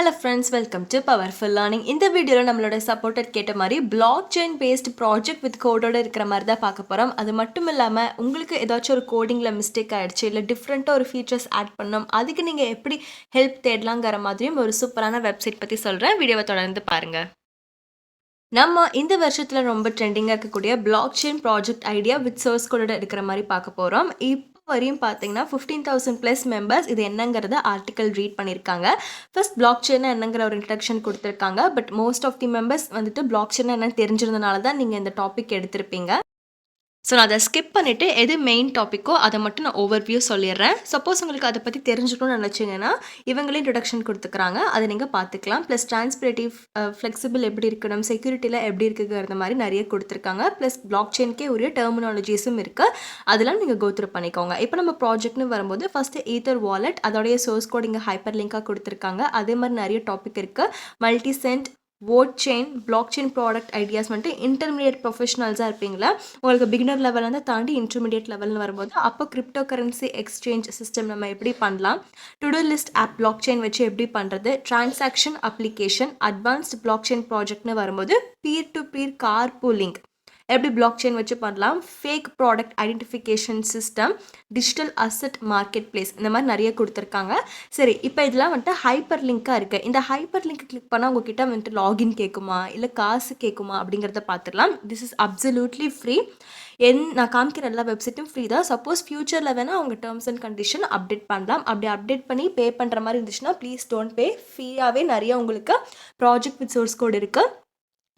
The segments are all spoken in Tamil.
Hello friends, welcome to Powerful Learning. இந்த வீடியோல நம்மளோட சப்போர்ட்டட் கேட்ட மாதிரி blockchain based project with கோடோட இருக்கிற மாதிரி தான் பார்க்க போறோம். அது மட்டும் இல்லாம உங்களுக்கு ஏதாச்சும் ஒரு கோடிங்ல மிஸ்டேக் ஆயிடுச்சு இல்ல டிஃபரெண்டா ஒரு ஃபீச்சர்ஸ் ஆட் பண்ணணும், அதுக்கு நீங்க எப்படி ஹெல்ப் தேடலாங்கிற மாதிரியும் ஒரு சூப்பரான வெப்சைட் பத்தி சொல்றேன். வீடியோவை தொடர்ந்து பாருங்க. நம்ம இந்த வருஷத்துல ரொம்ப ட்ரெண்டிங்கா இருக்கக்கூடிய blockchain project idea with source கோடோட இருக்கிற மாதிரி பார்க்க போறோம். இப்போ வரையும் பார்த்தீங்கன்னா 15,000 ப்ளஸ் மெம்பர்ஸ் இது என்னங்கிறத ஆர்டிக்கல் ரீட் பண்ணியிருக்காங்க. ஃபர்ஸ்ட் blockchain என்னங்கிற ஒரு இன்ட்ரடக்ஷன் கொடுத்துருக்காங்க. But most of the members வந்துட்டு blockchain என்னன்னு தெரிஞ்சிருந்தனால தான் நீங்கள் இந்த டாபிக் எடுத்திருப்பீங்க. ஸோ நான் அதை ஸ்கிப் பண்ணிவிட்டு எது மெயின் டாப்பிக்கோ அதை மட்டும் நான் ஓவர்வியூ சொல்லிடுறேன். சப்போஸ் உங்களுக்கு அதை பற்றி தெரிஞ்சுக்கணும்னு நினச்சிங்கன்னா இவங்களே இன்ட்ரடக்ஷன் கொடுத்துக்கிறாங்க, அதை நீங்கள் பார்த்துக்கலாம். ப்ளஸ் டிரான்ஸ்பரேட்டிவ் ஃப்ளெக்சிபிள் எப்படி இருக்கணும், செக்யூரிட்டியில் எப்படி இருக்குங்கிற மாதிரி நிறைய கொடுத்துருக்காங்க. ப்ளஸ் பிளாக்செயின்கே உரிய டெர்மினாலஜிஸும் இருக்குது, அதெல்லாம் நீங்கள் கோத்ரூ பண்ணிக்கோங்க. இப்போ நம்ம ப்ராஜெக்ட்னு வரும்போது ஃபஸ்ட்டு ஈத்தர் வாலெட், அதோடைய சோர்ஸ் கோட் இங்கே ஹைப்பர் லிங்காக கொடுத்துருக்காங்க. அதே மாதிரி நிறைய டாபிக் இருக்குது. Multi sent, vote chain, blockchain product ideas வந்துட்டு இன்டர்மீடியட் ப்ரொஃபஷனல்ஸாக இருப்பீங்களா, உங்களுக்கு பிகினர் லெவலேருந்து தாண்டி இன்டர்மீடியட் லெவல்னு வரும்போது அப்போ கிரிப்டோ கரன்சி எக்ஸ்சேஞ்ச் சிஸ்டம் நம்ம எப்படி பண்ணலாம், டுடோ லிஸ்ட் ஆப் பிளாக்செயின் வச்சு எப்படி பண்ணுறது, டிரான்சாக்ஷன் அப்ளிகேஷன், அட்வான்ஸ்ட் பிளாக்செயின் ப்ராஜெக்ட்னு வரும்போது peer to peer car pooling எப்படி பிளாக்செயின் வச்சு பண்ணலாம், fake product identification system, digital asset market place, இந்த மாதிரி நிறைய கொடுத்துருக்காங்க. சரி, இப்போ இதெல்லாம் வந்துட்டு ஹைப்பர் லிங்காக இருக்குது. இந்த ஹைப்பர் லிங்க் கிளிக் பண்ணால் உங்ககிட்ட வந்துட்டு லாகின் கேட்குமா இல்லை காசு கேட்குமா அப்படிங்கிறத பார்த்துடலாம். This is absolutely free. நான் காமிக்கிற எல்லா வெப்சைட்டும் ஃப்ரீ தான். சப்போஸ் ஃபியூச்சரில் வேணால் அவங்க டேர்ம்ஸ் அண்ட் கண்டிஷன் அப்டேட் பண்ணலாம். அப்படி அப்டேட் பண்ணி பே பண்ணுற மாதிரி இருந்துச்சுன்னா ப்ளீஸ் டோன்ட் பே. ஃப்ரீயாகவே நிறைய உங்களுக்கு ப்ராஜெக்ட் வித் சோர்ஸ் கோட் இருக்குது,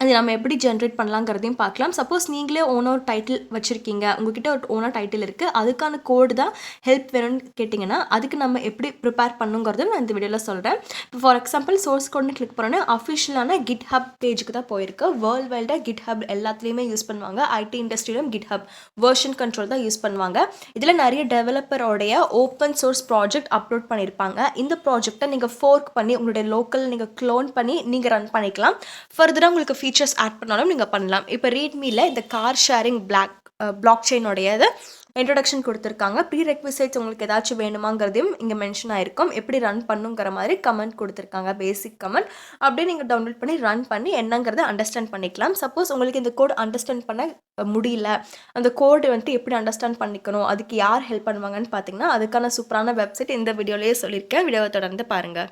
அது நம்ம எப்படி ஜென்ரேட் பண்ணலாங்கிறதையும் பார்க்கலாம். சப்போஸ் நீங்களே ஓனர் டைட்டில் வச்சுருக்கீங்க, உங்ககிட்ட ஒரு ஓனர் டைட்டில் இருக்குது, அதுக்கான கோடு தான் ஹெல்ப் வேணும்னு கேட்டிங்கன்னா அதுக்கு நம்ம எப்படி ப்ரிப்பேர் பண்ணுங்கிறத நான் இந்த வீடியோவில் சொல்கிறேன். இப்போ ஃபார் எக்ஸாம்பிள் சோர்ஸ் கோட்னு கிளிக் பண்ணோன்னே அஃபிஷியலான GitHub பேஜுக்கு தான் போயிருக்கு. வேர்ல்டு வைல்டாக GitHub எல்லாத்துலேயுமே யூஸ் பண்ணுவாங்க. ஐடி இண்டஸ்ட்ரியிலும் GitHub வெர்ஷன் கண்ட்ரோல் தான் யூஸ் பண்ணுவாங்க. இதில் நிறைய டெவலப்பரோடைய ஓப்பன் சோர்ஸ் ப்ராஜெக்ட் அப்லோட் பண்ணியிருப்பாங்க. இந்த ப்ராஜெக்டை நீங்கள் ஃபோர்க் பண்ணி உங்களுடைய லோக்கல் நீங்கள் க்ளோன் பண்ணி நீங்கள் ரன் பண்ணிக்கலாம். ஃபர்தராக உங்களுக்கு ஃபீச்சர்ஸ் ஆட் பண்ணாலும் நீங்கள் பண்ணலாம். இப்போ ரீட்மியில் இந்த கார் ஷேரிங் பிளாக்செயினோடைய இன்ட்ரடக்ஷன் கொடுத்துருக்காங்க. ப்ரீ ரெக்விசைட்ஸ் உங்களுக்கு ஏதாச்சும் வேணுமாங்கிறதையும் இங்கே மென்ஷன் ஆயிருக்கும். எப்படி ரன் பண்ணுங்கிற மாதிரி கமெண்ட் கொடுத்துருக்காங்க, பேசிக் கமெண்ட். அப்படியே நீங்கள் டவுன்லோட் பண்ணி ரன் பண்ணி என்னங்கிறத அண்டர்ஸ்டாண்ட் பண்ணிக்கலாம். சப்போஸ் உங்களுக்கு இந்த கோட் அண்டர்ஸ்டாண்ட் பண்ண முடியல, அந்த கோடு வந்துட்டு எப்படி அண்டர்ஸ்டாண்ட் பண்ணிக்கணும், அதுக்கு யார் ஹெல்ப் பண்ணுவாங்கன்னு பார்த்தீங்கன்னா அதுக்கான சூப்பரான வெப்சைட் இந்த வீடியோலேயே சொல்லியிருக்கேன். வீடியோவை தொடர்ந்து பாருங்கள்.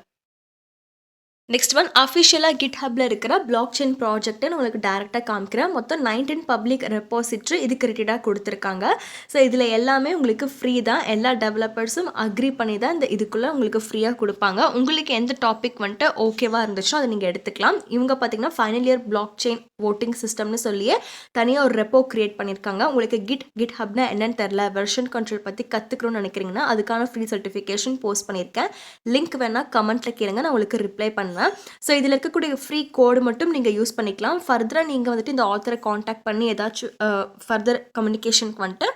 நெக்ஸ்ட் ஒன் அஃபிஷியலாக GitHubல இருக்கிற பிளாக்செயின் ப்ராஜெக்ட்னு உங்களுக்கு டேரெக்டாக காமிக்கிறேன். மொத்தம் 19 பப்ளிக் ரெப்பாசிட்ரி இதுக்கு ரெடியாக கொடுத்துருக்காங்க. ஸோ இதில் எல்லாமே உங்களுக்கு ஃப்ரீ தான். எல்லா டெவலப்பர்ஸும் அக்ரி பண்ணி தான் இந்த இதுக்குள்ளே உங்களுக்கு ஃப்ரீயாக கொடுப்பாங்க. உங்களுக்கு எந்த டாபிக் வந்துட்டு ஓகேவாக இருந்துச்சோ அதை நீங்கள் எடுத்துக்கலாம். இவங்க பார்த்தீங்கன்னா ஃபைனல் இயர் பிளாக்செயின் வோட்டிங் சிஸ்டம்னு சொல்லியே தனியாக ஒரு ரெப்போ க்ரியேட் பண்ணியிருக்காங்க. உங்களுக்கு GitHubனா என்னன்னு தெரில, வெர்ஷன் கண்ட்ரோல் பற்றி கற்றுக்கணும்னு நினைக்கிறீங்கன்னா அதுக்கான ஃப்ரீ சர்டிஃபிகேஷன் போஸ்ட் பண்ணியிருக்கேன். லிங்க் வேணால் கமெண்ட்டில் கேளுங்க, நான் உங்களுக்கு ரிப்ளை பண்ணுவேன். ஸோ இதில் இருக்கக்கூடிய ஃப்ரீ கோடு மட்டும் நீங்கள் யூஸ் பண்ணிக்கலாம். ஃபர்தராக நீங்கள் வந்துட்டு இந்த ஆத்தரை காண்டாக்ட் பண்ணி ஏதாச்சும் ஃபர்தர் கம்யூனிகேஷனுக்கு வந்துட்டு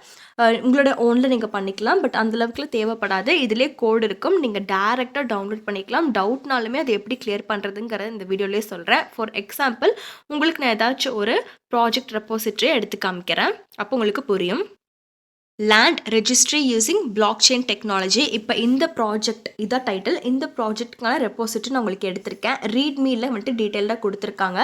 உங்களோட ஓனில் நீங்கள் பண்ணிக்கலாம். பட் அந்தளவுக்குலாம் தேவைப்படாது. இதிலே கோடு இருக்கும், நீங்கள் டேரெக்டாக டவுன்லோட் பண்ணிக்கலாம். டவுட்னாலுமே அதை எப்படி கிளியர் பண்ணுறதுங்கிறத இந்த வீடியோலேயே சொல்கிறேன். ஃபார் எக்ஸாம்பிள் உங்களுக்கு நான் ஏதாச்சும் ஒரு ப்ராஜெக்ட் ரெப்போசிட்டரியை எடுத்து காமிக்கிறேன், அப்போ உங்களுக்கு புரியும். Land registry using blockchain technology. இப்போ இந்த ப்ராஜெக்ட் இதான் டைட்டில். இந்த ப்ராஜெக்ட்டுக்கான ரெப்போசிட்டரி நான் உங்களுக்கு எடுத்திருக்கேன். ரீட்மீல வந்துட்டு டீட்டெயிலாக கொடுத்துருக்காங்க.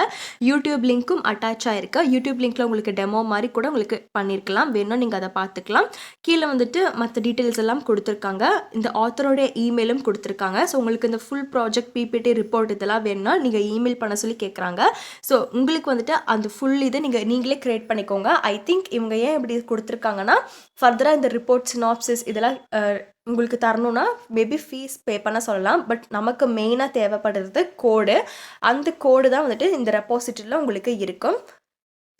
யூடியூப் லிங்க்கும் அட்டாச் ஆகிருக்கு. யூடியூப் லிங்க்கில் உங்களுக்கு டெமோ மாதிரி கூட உங்களுக்கு பண்ணியிருக்கலாம், வேணும் நீங்கள் அதை பார்த்துக்கலாம். கீழே வந்துட்டு மற்ற டீட்டெயில்ஸ் எல்லாம் கொடுத்துருக்காங்க. இந்த ஆத்தரோடைய இமெயிலும் கொடுத்துருக்காங்க. ஸோ உங்களுக்கு இந்த ஃபுல் ப்ராஜெக்ட் பிபிடி ரிப்போர்ட் இதெல்லாம் வேணும்னா நீங்கள் இமெயில் பண்ண சொல்லி கேட்குறாங்க. ஸோ உங்களுக்கு வந்துட்டு அந்த ஃபுல் இதை நீங்களே க்ரியேட் பண்ணிக்கோங்க. ஐ திங்க் இவங்க ஏன் இப்படி கொடுத்துருக்காங்கன்னா ஃபர்தராக இந்த ரிப்போர்ட் சினாப்சிஸ் இதெல்லாம் உங்களுக்கு தரணும்னா மேபி ஃபீஸ் பே பண்ண சொல்லலாம். பட் நமக்கு மெயினாக தேவைப்படுறது கோடு. அந்த கோடு தான் வந்துட்டு இந்த ரெப்போசிட்டரியில் உங்களுக்கு இருக்கும்.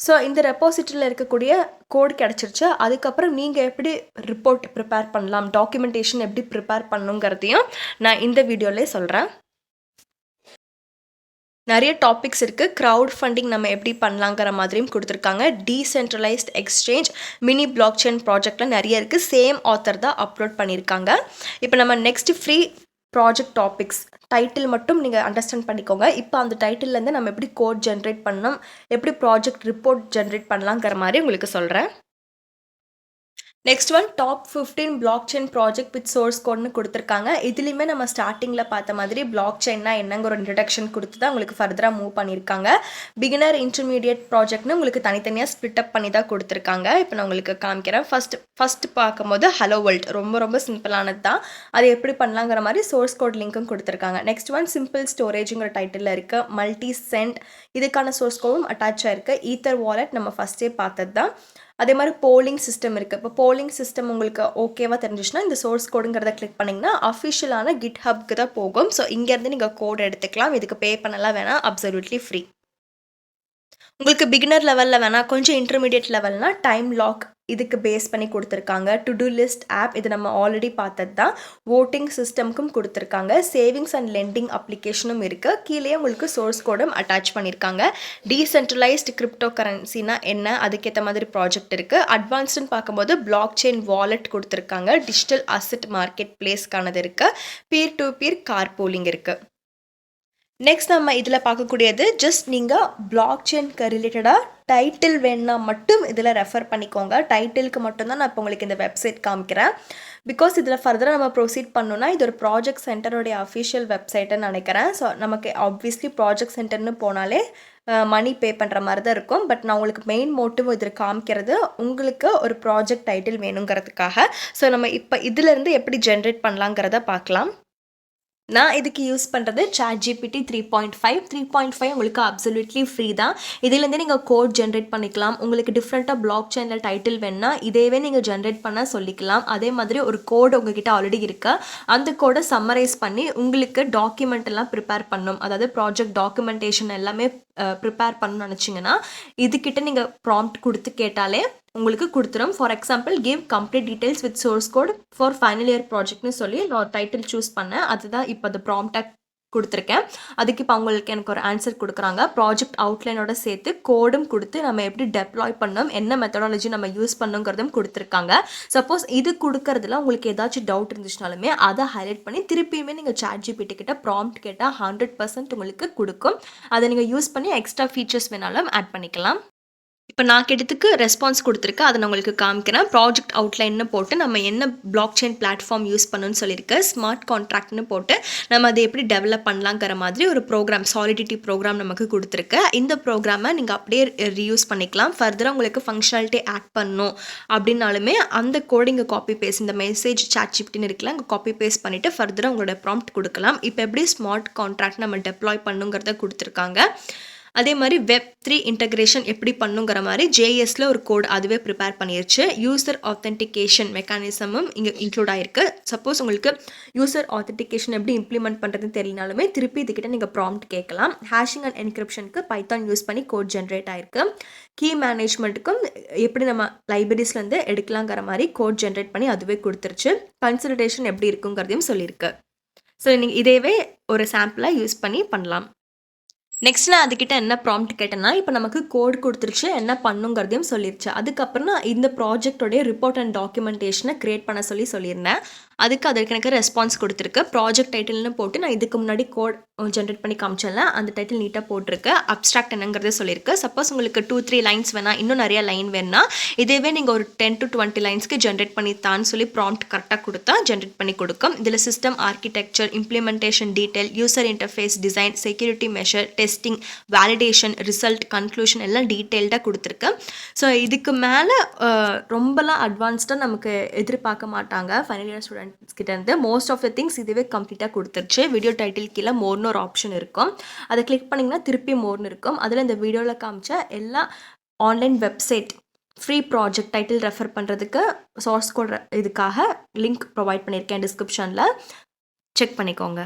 ஸோ இந்த ரெப்போசிட்டரியில் இருக்கக்கூடிய கோடு கிடச்சிருச்சு. அதுக்கப்புறம் நீங்கள் எப்படி ரிப்போர்ட் ப்ரிப்பேர் பண்ணலாம், டாக்குமெண்டேஷன் எப்படி ப்ரிப்பேர் பண்ணுங்கிறதையும் நான் இந்த வீடியோவிலே சொல்கிறேன். நிறைய டாபிக்ஸ் இருக்குது. க்ரௌட் ஃபண்டிங் நம்ம எப்படி பண்ணலாங்கிற மாதிரியும் கொடுத்துருக்காங்க. டீசென்ட்ரலைஸ்ட் எக்ஸ்சேஞ்ச், மினி பிளாக்செயின் ப்ராஜெக்ட்லாம் நிறைய இருக்குது. சேம் ஆத்தர் தான் அப்லோட் பண்ணியிருக்காங்க. இப்போ நம்ம next free project topics title மட்டும் நீங்கள் அண்டர்ஸ்டாண்ட் பண்ணிக்கோங்க. இப்போ அந்த டைட்டில்லேருந்து நம்ம எப்படி கோட் ஜென்ரேட் பண்ணணும், எப்படி ப்ராஜெக்ட் ரிப்போர்ட் ஜென்ரேட் பண்ணலாங்கிற மாதிரி உங்களுக்கு சொல்கிறேன். Next one top 15 blockchain project with source கோட்னு கொடுத்துருக்காங்க. இதுலேயுமே நம்ம ஸ்டார்டிங்கில் பார்த்த மாதிரி பிளாக் செயின்னா என்னங்கிற ஒரு இன்ட்ரடக்ஷன் கொடுத்து தான் உங்களுக்கு ஃபர்தராக மூவ் பண்ணியிருக்காங்க. பிகினர் இன்டர்மீடியட் ப்ராஜெக்ட்னு உங்களுக்கு தனித்தனியாக ஸ்ப்ளிட் அப் பண்ணி தான் கொடுத்துருக்காங்க. இப்போ நான் உங்களுக்கு காமிக்கிறேன். ஃபஸ்ட்டு பார்க்கும்போது ஹலோ வேர்ல்ட் ரொம்ப சிம்பிளானது தான். அது எப்படி பண்ணலாங்கிற மாதிரி சோர்ஸ் கோட் லிங்க்கும் கொடுத்துருக்காங்க. நெக்ஸ்ட் ஒன் சிம்பிள் ஸ்டோரேஜுங்கிற டைட்டிலில் இருக்குது. மல்டி சென்ட் இதுக்கான சோர்ஸ் கோடும் அட்டாச் ஆயிருக்கு. ஈத்தர் வாலெட் நம்ம ஃபஸ்ட்டே பார்த்தது தான். அதே மாதிரி போலிங் சிஸ்டம் இருக்குது. இப்போ போலிங் சிஸ்டம் உங்களுக்கு ஓகேவா தெரிஞ்சிச்சுன்னா இந்த சோர்ஸ் கோடுங்கிறத கிளிக் பண்ணிங்கன்னா அஃபிஷியலான கிட்ஹப்க்கு தான் போகும். ஸோ இங்கேருந்து நீங்கள் கோட் எடுத்துக்கலாம். இதுக்கு பே பண்ணலாம் வேணாம், அப்சல்யூட்லி ஃப்ரீ. உங்களுக்கு பிகினர் லெவலில் வேணால் கொஞ்சம் இன்டர்மீடியட் லெவல்னா டைம் லாக் இதுக்கு பேஸ் பண்ணி கொடுத்துருக்காங்க. டு டூ லிஸ்ட் ஆப் இது நம்ம ஆல்ரெடி பார்த்தது தான். ஓட்டிங் சிஸ்டம்க்கும் கொடுத்துருக்காங்க. சேவிங்ஸ் அண்ட் லெண்டிங் அப்ளிகேஷனும் இருக்குது. கீழே உங்களுக்கு சோர்ஸ் கோடும் அட்டாச் பண்ணியிருக்காங்க. டீசென்ட்ரலைஸ்டு கிரிப்டோ கரன்சினா என்ன, அதுக்கேற்ற மாதிரி ப்ராஜெக்ட் இருக்குது. அட்வான்ஸ்டுன்னு பார்க்கும்போது பிளாக் செயின் வாலெட் கொடுத்துருக்காங்க. டிஜிட்டல் அசெட் மார்க்கெட் பிளேஸ்க்கானது இருக்குது. Peer to peer car pooling இருக்குது. நெக்ஸ்ட் நம்ம இதில் பார்க்கக்கூடியது ஜஸ்ட் நீங்கள் பிளாக் செயின்க்கு ரிலேட்டடாக டைட்டில் வேணுன்னா மட்டும் இதில் ரெஃபர் பண்ணிக்கோங்க. டைட்டிலுக்கு மட்டும்தான் நான் இப்போ உங்களுக்கு இந்த வெப்சைட் காமிக்கிறேன். பிகாஸ் இதில் ஃபர்தராக நம்ம ப்ரொசீட் பண்ணணுன்னா இது ஒரு ப்ராஜெக்ட் சென்டருடைய அஃபிஷியல் வெப்சைட்டுன்னு நினைக்கிறேன். ஸோ நமக்கு ஆப்வியஸ்லி ப்ராஜெக்ட் சென்டர்னு போனாலே மணி பே பண்ணுற மாதிரி தான் இருக்கும். பட் நான் உங்களுக்கு மெயின் மோட்டிவ் இதில் காமிக்கிறது உங்களுக்கு ஒரு ப்ராஜெக்ட் டைட்டில் வேணுங்கிறதுக்காக. ஸோ நம்ம இப்போ இதிலேருந்து எப்படி ஜென்ரேட் பண்ணலாங்கிறத பார்க்கலாம். நான் இதுக்கு யூஸ் பண்ணுறது ChatGPT 3.5. 3.5 உங்களுக்கு அப்சல்யூட்லி ஃப்ரீ தான். இதுலேருந்தே நீங்கள் கோட் ஜென்ரேட் பண்ணிக்கலாம். உங்களுக்கு டிஃப்ரெண்ட்டாக பிளாக் செயினில் டைட்டில் வேணுன்னா இதேவே நீங்கள் ஜென்ரேட் பண்ண சொல்லிக்கலாம். அதே மாதிரி ஒரு கோடு உங்ககிட்ட ஆல்ரெடி இருக்குது. அந்த கோடை சம்மரைஸ் பண்ணி உங்களுக்கு டாக்குமெண்ட் எல்லாம் ப்ரிப்பேர் பண்ணணும். அதாவது ப்ராஜெக்ட் டாக்குமெண்டேஷன் எல்லாமே ப்ரிப்பேர் பண்ணணும்னு நினச்சிங்கன்னா இதுக்கிட்ட நீங்கள் ப்ராம்ப்ட் கொடுத்து கேட்டாலே உங்களுக்கு கொடுத்துரும். For example give complete details with source code for final year ப்ராஜெக்ட்னு சொல்லி நான் ஒரு டைட்டில் சூஸ் பண்ணேன். அதுதான் இப்போ அது ப்ராம்ப்டாக கொடுத்துருக்கேன். அதுக்கு இப்போ அவங்களுக்கு எனக்கு ஒரு ஆன்சர் கொடுக்குறாங்க. ப்ராஜெக்ட் அவுட்லைனோட சேர்த்து கோடும் கொடுத்து நம்ம எப்படி டெப்ளாய் பண்ணோம், என்ன மெத்தடாலஜி நம்ம யூஸ் பண்ணுங்கிறதும் கொடுத்துருக்காங்க. சப்போஸ் இது கொடுக்கறதுல உங்களுக்கு ஏதாச்சும் டவுட் இருந்துச்சுனாலுமே அதை ஹைலைட் பண்ணி திருப்பியுமே நீங்கள் ChatGPT கிட்ட ப்ராம்ப்ட் கேட்டால் 100% உங்களுக்கு கொடுக்கும். அதை நீங்கள் யூஸ் பண்ணி எக்ஸ்ட்ரா ஃபீச்சர்ஸ் வேணாலும் ஆட் பண்ணிக்கலாம். இப்போ நான் கேட்டதுக்கு ரெஸ்பான்ஸ் கொடுத்துருக்கேன். அதை நான் உங்களுக்கு காமிக்கிறேன். ப்ராஜெக்ட் அவுட்லைன்னு போட்டு நம்ம என்ன பிளாக் செயின் பிளாட்ஃபார்ம் யூஸ் பண்ணணும்னு சொல்லியிருக்கேன். ஸ்மார்ட் கான்ட்ராக்ட்னு போட்டு நம்ம அதை எப்படி டெவலப் பண்ணலாங்கிற மாதிரி ஒரு ப்ரோக்ராம் சாலிடிட்டி ப்ரோக்ராம் நமக்கு கொடுத்துருக்கு. இந்த ப்ரோக்ராமை நீங்கள் அப்படியே ரீயூஸ் பண்ணிக்கலாம். ஃபர்தராக உங்களுக்கு ஃபங்க்ஷனாலிட்டி ஆட் பண்ணணும் அப்படின்னாலுமே அந்த கோடிங்கை காப்பி பேஸ்ட் இந்த மெசேஜ் ChatGPTன்னு இருக்குல்ல அங்கே காப்பி பேஸ்ட் பண்ணிவிட்டு ஃபர்தராக உங்களோட ப்ராம்ப்ட் கொடுக்கலாம். இப்போ எப்படி ஸ்மார்ட் கான்ட்ராக்ட் நம்ம டெப்ளாய் பண்ணுங்கிறத கொடுத்துருக்காங்க. அதே மாதிரி Web3 இன்டகிரேஷன் எப்படி பண்ணுங்கிற மாதிரி JSல ஒரு கோட் அதுவே ப்ரிப்பேர் பண்ணிருச்சு. யூசர் ஆத்தென்டிகேஷன் மெக்கானிசமும் இங்கே இன்க்ளூட் ஆகிருக்கு. சப்போஸ் உங்களுக்கு யூசர் ஆத்தென்டிகேஷன் எப்படி இம்ப்ளிமெண்ட் பண்ணுறதுன்னு தெரியலனாலுமே திருப்பி இதுக்கிட்ட நீங்கள் ப்ராம்ப்ட் கேட்கலாம். ஹேஷிங் அண்ட் என்கிரிப்ஷனுக்கு பைத்தான் யூஸ் பண்ணி கோட் ஜென்ரேட் ஆயிருக்கு. கீ மேனேஜ்மெண்ட்டுக்கும் எப்படி நம்ம லைப்ரரிஸ்லேருந்து எடுக்கலாங்கிற மாதிரி கோட் ஜென்ரேட் பண்ணி அதுவே கொடுத்துருச்சு. கன்சிடரேஷன் எப்படி இருக்குங்கிறதையும் சொல்லியிருக்கு. ஸோ நீங்கள் இதேவே ஒரு சாம்பிளாக யூஸ் பண்ணி பண்ணலாம். நெக்ஸ்ட் நான் அதுக்கிட்ட என்ன ப்ராம்ப்ட் கேட்டேன்னா இப்போ நமக்கு கோட் கொடுத்துருச்சு, என்ன பண்ணுங்கிறதையும் சொல்லிருச்சு. அதுக்கப்புறம் நான் இந்த ப்ராஜெக்டோடைய ரிப்போர்ட் அண்ட் டாக்குமெண்டேஷனை க்ரியேட் பண்ண சொல்லியிருந்தேன். அதுக்கு எனக்கு ரெஸ்பான்ஸ் கொடுத்துருக்கு. ப்ராஜெக்ட் டைட்டில்னு போட்டு நான் இதுக்கு முன்னாடி கோட் ஜென்ரேட் பண்ணி காமிச்சேன்ல அந்த டைட்டில் நீட்டாக போட்டிருக்கு. அப்ஸ்ட்ராக்ட் என்னங்கிறத சொல்லியிருக்கு. சப்போஸ் உங்களுக்கு 2-3 லைன்ஸ் வேணால் இன்னும் நிறைய லைன் வேணுன்னா இதேவே நீங்கள் ஒரு 10 to 20 லைன்ஸ்க்கு ஜென்ரேட் பண்ணி தான் சொல்லி ப்ராம்ப்ட் கரெக்டாக கொடுத்தா ஜென்ரேட் பண்ணி கொடுக்கும். இதில் system architecture, implementation detail, user interface design, security measure, testing, validation, result, conclusion எல்லாம் டீட்டெயில்டாக கொடுத்துருக்கு. ஸோ இதுக்கு மேலே ரொம்பலாம் அட்வான்ஸ்டாக நமக்கு எதிர்பார்க்க மாட்டாங்க ஃபைனல் இயர் ஸ்டூடெண்ட்ஸ் கிட்ட இருந்து. மோஸ்ட் ஆஃப் த திங்ஸ் இதுவே கம்ப்ளீட்டாக கொடுத்துருச்சு. வீடியோ டைட்டில் கீழே மோர்னு ஒரு ஆப்ஷன் இருக்கும். அதை கிளிக் பண்ணிங்கன்னா திருப்பி மோர்னு இருக்கும். அதில் இந்த வீடியோவில் காமிச்ச எல்லா online website free project title refer பண்ணுறதுக்கு சோர்ஸ் கோட் இதுக்காக லிங்க் ப்ரொவைட் பண்ணியிருக்கேன் டிஸ்கிரிப்ஷனில். செக் பண்ணிக்கோங்க.